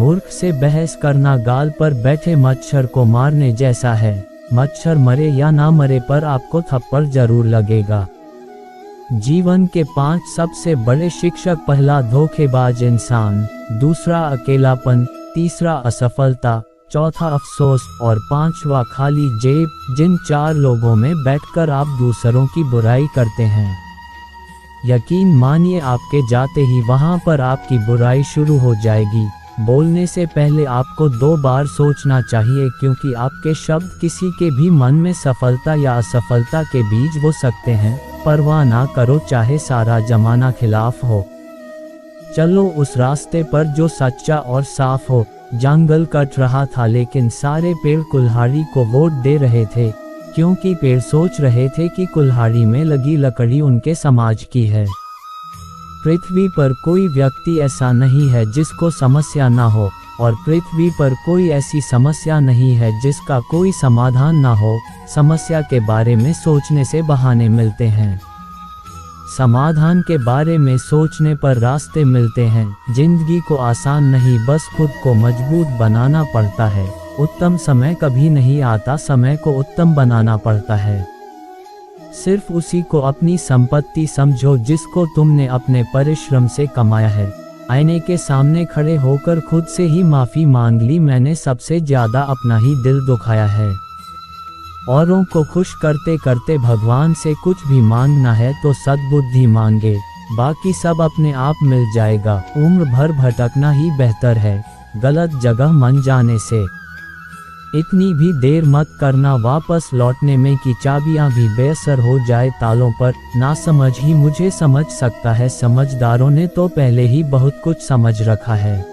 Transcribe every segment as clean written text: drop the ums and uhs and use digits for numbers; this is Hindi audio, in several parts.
मूर्ख से बहस करना गाल पर बैठे मच्छर को मारने जैसा है। मच्छर मरे या ना मरे पर आपको थप्पड़ जरूर लगेगा। जीवन के 5 सबसे बड़े शिक्षक: पहला, धोखेबाज इंसान; दूसरा, अकेलापन; तीसरा, असफलता; चौथा, अफसोस; और 5वां, खाली जेब। जिन 4 लोगों में बैठकर आप दूसरों की बुराई करते हैं, यकीन मानिए आपके जाते ही वहां पर आपकी बुराई शुरू हो जाएगी। बोलने से पहले आपको 2 बार सोचना चाहिए, क्योंकि आपके शब्द किसी के भी मन में सफलता या असफलता के बीज बो सकते हैं। परवाह ना करो चाहे सारा जमाना खिलाफ हो, चलो उस रास्ते पर जो सच्चा और साफ हो। जंगल कट रहा था लेकिन सारे पेड़ कुल्हाड़ी को वोट दे रहे थे, क्योंकि पेड़ सोच रहे थे कि कुल्हाड़ी में लगी लकड़ी उनके समाज की है। पृथ्वी पर कोई व्यक्ति ऐसा नहीं है जिसको समस्या ना हो, और पृथ्वी पर कोई ऐसी समस्या नहीं है जिसका कोई समाधान ना हो। समस्या के बारे में सोचने से बहाने मिलते हैं, समाधान के बारे में सोचने पर रास्ते मिलते हैं। जिंदगी को आसान नहीं, बस खुद को मजबूत बनाना पड़ता है। उत्तम समय कभी नहीं आता, समय को उत्तम बनाना पड़ता है। सिर्फ उसी को अपनी संपत्ति समझो जिसको तुमने अपने परिश्रम से कमाया है। आईने के सामने खड़े होकर खुद से ही माफ़ी मांग ली, मैंने सबसे ज़्यादा अपना ही दिल दुखाया है। औरों को खुश करते करते भगवान से कुछ भी मांगना है तो सद्बुद्धि मांगे, बाकी सब अपने आप मिल जाएगा। उम्र भर भटकना ही बेहतर है गलत जगह मन जाने से। इतनी भी देर मत करना वापस लौटने में कि चाबियां भी बेअसर हो जाए तालों पर। ना समझ ही मुझे समझ सकता है, समझदारों ने तो पहले ही बहुत कुछ समझ रखा है।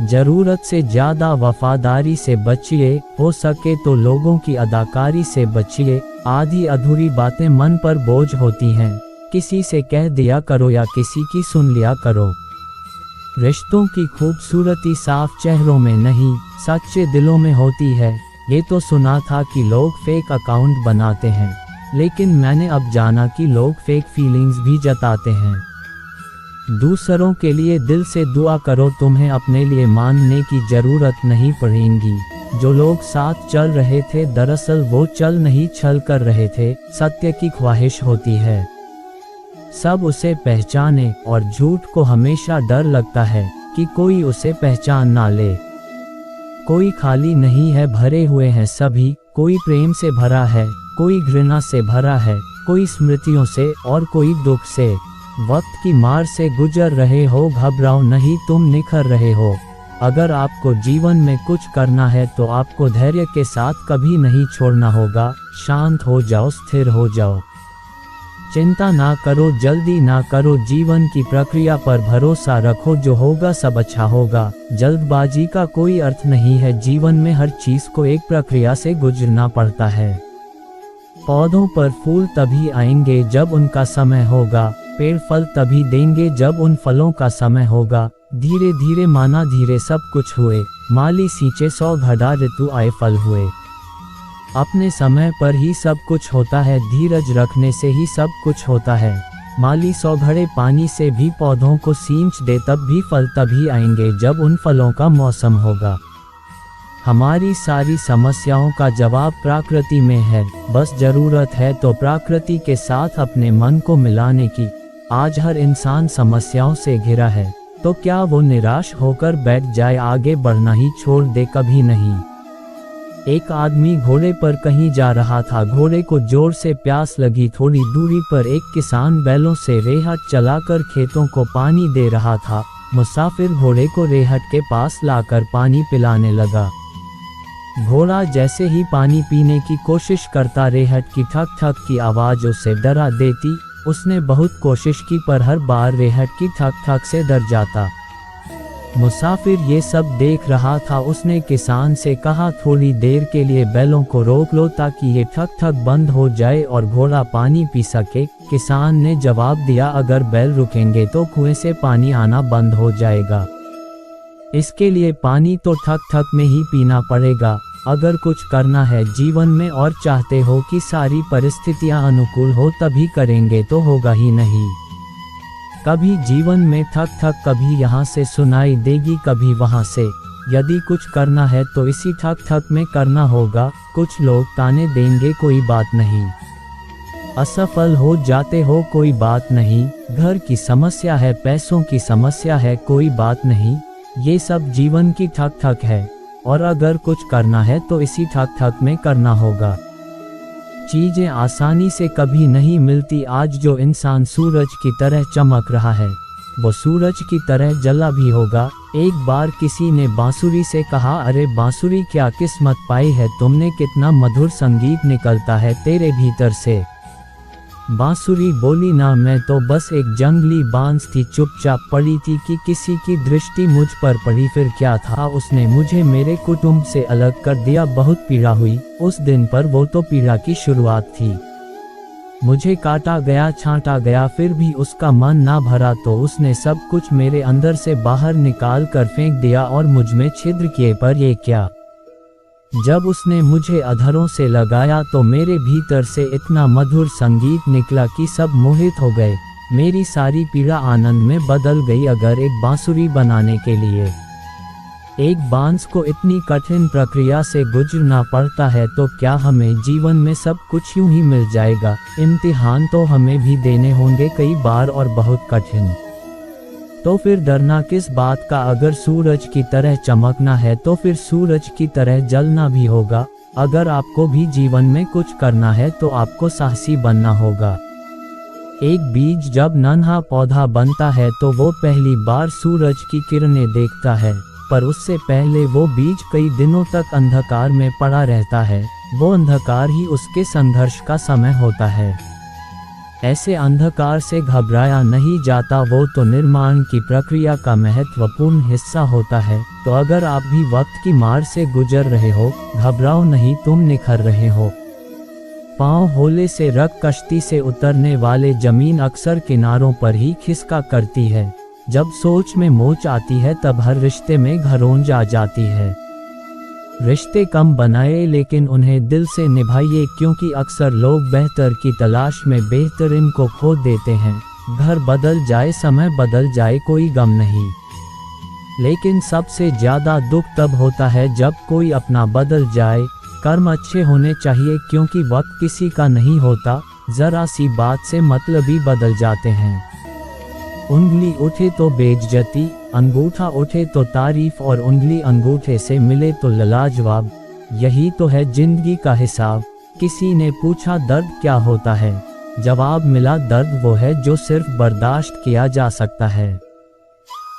ज़रूरत से ज़्यादा वफादारी से बचिए, हो सके तो लोगों की अदाकारी से बचिए। आधी अधूरी बातें मन पर बोझ होती हैं, किसी से कह दिया करो या किसी की सुन लिया करो। रिश्तों की खूबसूरती साफ चेहरों में नहीं, सच्चे दिलों में होती है। ये तो सुना था कि लोग फेक अकाउंट बनाते हैं, लेकिन मैंने अब जाना कि लोग फेक फीलिंग्स भी जताते हैं। दूसरों के लिए दिल से दुआ करो, तुम्हें अपने लिए मांगने की ज़रूरत नहीं पड़ेगी। जो लोग साथ चल रहे थे दरअसल वो चल नहीं छल कर रहे थे। सत्य की ख्वाहिश होती है सब उसे पहचाने, और झूठ को हमेशा डर लगता है कि कोई उसे पहचान ना ले। कोई खाली नहीं है, भरे हुए हैं सभी। कोई प्रेम से भरा है, कोई घृणा से भरा है, कोई स्मृतियों से और कोई दुख से। वक्त की मार से गुजर रहे हो, घबराओ नहीं, तुम निखर रहे हो। अगर आपको जीवन में कुछ करना है तो आपको धैर्य के साथ कभी नहीं छोड़ना होगा। शांत हो जाओ, स्थिर हो जाओ, चिंता ना करो, जल्दी ना करो, जीवन की प्रक्रिया पर भरोसा रखो, जो होगा सब अच्छा होगा। जल्दबाजी का कोई अर्थ नहीं है, जीवन में हर चीज को एक प्रक्रिया से गुजरना पड़ता है। पौधों पर फूल तभी आएंगे जब उनका समय होगा, पेड़ फल तभी देंगे जब उन फलों का समय होगा। धीरे धीरे माना धीरे सब कुछ हुए, माली सींचे 100 घड़ा, ऋतु आए फल हुए। अपने समय पर ही सब कुछ होता है, धीरज रखने से ही सब कुछ होता है। माली 100 घड़े पानी से भी पौधों को सींच दे, तब भी फल तभी आएंगे जब उन फलों का मौसम होगा। हमारी सारी समस्याओं का जवाब प्रकृति में है, बस जरूरत है तो प्रकृति के साथ अपने मन को मिलाने की। आज हर इंसान समस्याओं से घिरा है, तो क्या वो निराश होकर बैठ जाए? आगे बढ़ना ही छोड़ दे? कभी नहीं। एक आदमी घोड़े पर कहीं जा रहा था, घोड़े को जोर से प्यास लगी। थोड़ी दूरी पर एक किसान बैलों से रेहट चलाकर खेतों को पानी दे रहा था। मुसाफिर घोड़े को रेहट के पास लाकर पानी पिलाने लगा। घोड़ा जैसे ही पानी पीने की कोशिश करता, रेहट की ठक ठक की आवाज़ उसे डरा देती। उसने बहुत कोशिश की पर हर बार रेहट की ठक ठक से डर जाता। मुसाफिर ये सब देख रहा था। उसने किसान से कहा, थोड़ी देर के लिए बैलों को रोक लो ताकि ये ठक ठक बंद हो जाए और घोड़ा पानी पी सके। किसान ने जवाब दिया, अगर बैल रुकेंगे तो कुएं से पानी आना बंद हो जाएगा। इसके लिए पानी तो ठक ठक में ही पीना पड़ेगा। अगर कुछ करना है जीवन में और चाहते हो कि सारी परिस्थितियां अनुकूल हो तभी करेंगे तो होगा ही नहीं। कभी जीवन में थक थक कभी यहाँ से सुनाई देगी कभी वहाँ से। यदि कुछ करना है तो इसी ठक ठक में करना होगा। कुछ लोग ताने देंगे कोई बात नहीं, असफल हो जाते हो कोई बात नहीं, घर की समस्या है पैसों की समस्या है कोई बात नहीं, ये सब जीवन की ठक ठक है। और अगर कुछ करना है तो इसी ठक ठक में करना होगा। चीजें आसानी से कभी नहीं मिलती। आज जो इंसान सूरज की तरह चमक रहा है वो सूरज की तरह जला भी होगा। एक बार किसी ने बांसुरी से कहा, अरे बांसुरी क्या किस्मत पाई है तुमने, कितना मधुर संगीत निकलता है तेरे भीतर से। बांसुरी बोली, ना मैं तो बस एक जंगली बांस थी, चुपचाप पड़ी थी कि किसी की दृष्टि मुझ पर पड़ी, फिर क्या था, उसने मुझे मेरे कुटुंब से अलग कर दिया, बहुत पीड़ा हुई उस दिन पर, वो तो पीड़ा की शुरुआत थी। मुझे काटा गया छांटा गया फिर भी उसका मन ना भरा तो उसने सब कुछ मेरे अंदर से बाहर निकाल कर फेंक दिया और मुझ में छिद्र किए, पर ये क्या। जब उसने मुझे अधरों से लगाया तो मेरे भीतर से इतना मधुर संगीत निकला कि सब मोहित हो गए। मेरी सारी पीड़ा आनंद में बदल गई। अगर एक बांसुरी बनाने के लिए एक बांस को इतनी कठिन प्रक्रिया से गुजरना पड़ता है तो क्या हमें जीवन में सब कुछ यूं ही मिल जाएगा। इम्तिहान तो हमें भी देने होंगे कई बार और बहुत कठिन। तो फिर डरना किस बात का। अगर सूरज की तरह चमकना है तो फिर सूरज की तरह जलना भी होगा। अगर आपको भी जीवन में कुछ करना है तो आपको साहसी बनना होगा। एक बीज जब नन्हा पौधा बनता है तो वो पहली बार सूरज की किरणें देखता है, पर उससे पहले वो बीज कई दिनों तक अंधकार में पड़ा रहता है। वो अंधकार ही उसके संघर्ष का समय होता है। ऐसे अंधकार से घबराया नहीं जाता, वो तो निर्माण की प्रक्रिया का महत्वपूर्ण हिस्सा होता है। तो अगर आप भी वक्त की मार से गुजर रहे हो, घबराओ नहीं, तुम निखर रहे हो। पाँव होले से रख कश्ती से उतरने वाले जमीन अक्सर किनारों पर ही खिसका करती है। जब सोच में मोच आती है तब हर रिश्ते में घरोंज आ जाती है। रिश्ते कम बनाए लेकिन उन्हें दिल से निभाइए, क्योंकि अक्सर लोग बेहतर की तलाश में बेहतरीन को खो देते हैं। घर बदल जाए, समय बदल जाए, कोई गम नहीं, लेकिन सबसे ज्यादा दुख तब होता है जब कोई अपना बदल जाए। कर्म अच्छे होने चाहिए क्योंकि वक्त किसी का नहीं होता, जरा सी बात से मतलबी बदल जाते हैं। उंगली उठे तो बेइज्जती, अंगूठा उठे तो तारीफ और उंगली अंगूठे से मिले तो लाजवाब। यही तो है जिंदगी का हिसाब। किसी ने पूछा दर्द क्या होता है, जवाब मिला दर्द वो है जो सिर्फ बर्दाश्त किया जा सकता है।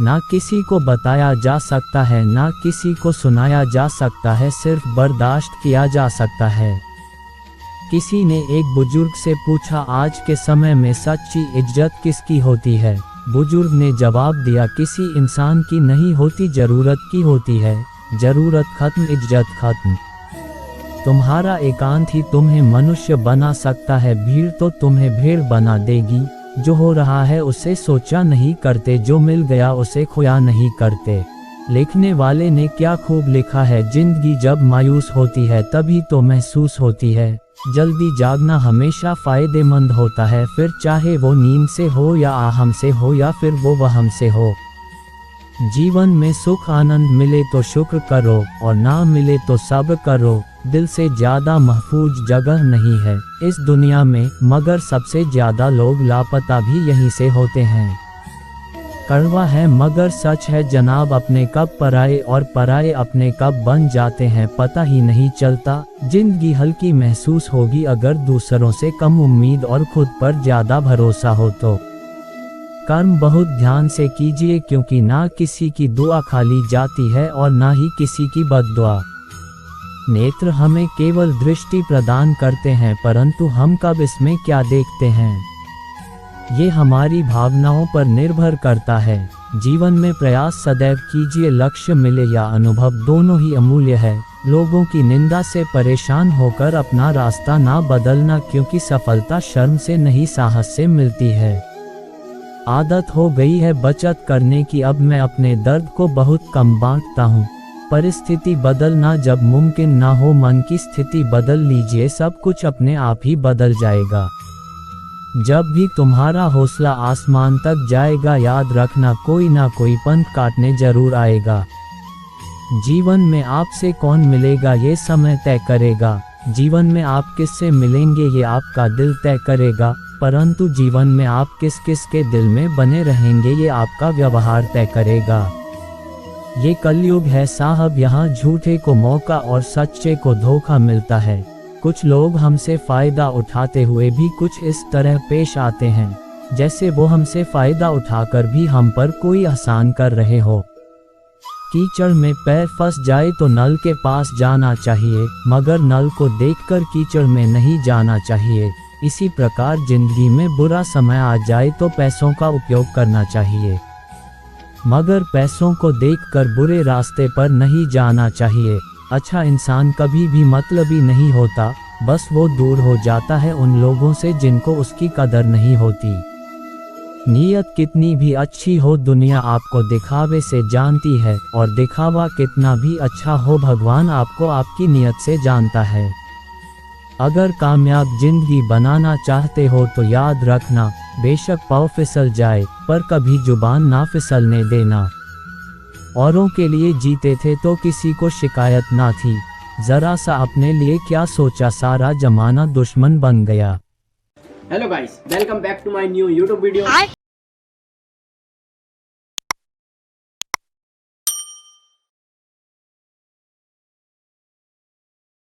ना किसी को बताया जा सकता है, ना किसी को सुनाया जा सकता है, सिर्फ बर्दाश्त किया जा सकता है। किसी ने एक बुजुर्ग से पूछा, आज के समय में सच्ची इज्जत किसकी होती है। बुजुर्ग ने जवाब दिया, किसी इंसान की नहीं होती, जरूरत की होती है। जरूरत खत्म, इज्जत खत्म। तुम्हारा एकांत ही तुम्हें मनुष्य बना सकता है, भीड़ तो तुम्हें भेड़ बना देगी। जो हो रहा है उसे सोचा नहीं करते, जो मिल गया उसे खोया नहीं करते। लिखने वाले ने क्या खूब लिखा है, जिंदगी जब मायूस होती है तभी तो महसूस होती है। जल्दी जागना हमेशा फायदेमंद होता है, फिर चाहे वो नींद से हो या आहम से हो या फिर वो वहम से हो। जीवन में सुख आनंद मिले तो शुक्र करो और ना मिले तो सब्र करो। दिल से ज्यादा महफूज जगह नहीं है इस दुनिया में, मगर सबसे ज्यादा लोग लापता भी यहीं से होते हैं। कड़वा है मगर सच है जनाब, अपने कब पराए और पराए अपने कब बन जाते हैं पता ही नहीं चलता। जिंदगी हल्की महसूस होगी अगर दूसरों से कम उम्मीद और खुद पर ज्यादा भरोसा हो तो। कर्म बहुत ध्यान से कीजिए, क्योंकि ना किसी की दुआ खाली जाती है और ना ही किसी की बद्दुआ। नेत्र हमें केवल दृष्टि प्रदान करते हैं, परंतु हम कब इसमें क्या देखते हैं ये हमारी भावनाओं पर निर्भर करता है। जीवन में प्रयास सदैव कीजिए, लक्ष्य मिले या अनुभव दोनों ही अमूल्य है। लोगों की निंदा से परेशान होकर अपना रास्ता ना बदलना, क्योंकि सफलता शर्म से नहीं साहस से मिलती है। आदत हो गई है बचत करने की, अब मैं अपने दर्द को बहुत कम बांटता हूँ। परिस्थिति बदलना जब मुमकिन ना हो, मन की स्थिति बदल लीजिए, सब कुछ अपने आप ही बदल जाएगा। जब भी तुम्हारा हौसला आसमान तक जाएगा, याद रखना कोई ना कोई पंख काटने जरूर आएगा। जीवन में आपसे कौन मिलेगा ये समय तय करेगा, जीवन में आप किससे मिलेंगे ये आपका दिल तय करेगा, परंतु जीवन में आप किस किस के दिल में बने रहेंगे ये आपका व्यवहार तय करेगा। ये कलयुग है साहब, यहाँ झूठे को मौका और सच्चे को धोखा मिलता है। कुछ लोग हमसे फायदा उठाते हुए भी कुछ इस तरह पेश आते हैं जैसे वो हमसे फायदा उठाकर भी हम पर कोई एहसान कर रहे हो। कीचड़ में पैर फंस जाए तो नल के पास जाना चाहिए, मगर नल को देखकर कीचड़ में नहीं जाना चाहिए। इसी प्रकार जिंदगी में बुरा समय आ जाए तो पैसों का उपयोग करना चाहिए, मगर पैसों को देखकर बुरे रास्ते पर नहीं जाना चाहिए। अच्छा इंसान कभी भी मतलबी नहीं होता, बस वो दूर हो जाता है उन लोगों से जिनको उसकी कदर नहीं होती। नीयत कितनी भी अच्छी हो, दुनिया आपको दिखावे से जानती है, और दिखावा कितना भी अच्छा हो, भगवान आपको आपकी नीयत से जानता है। अगर कामयाब जिंदगी बनाना चाहते हो तो याद रखना, बेशक पाँव फिसल जाए पर कभी जुबान ना फिसलने देना। औरों के लिए जीते थे तो किसी को शिकायत ना थी, जरा सा अपने लिए क्या सोचा, सारा जमाना दुश्मन बन गया। Hello guys, welcome back to my new YouTube video.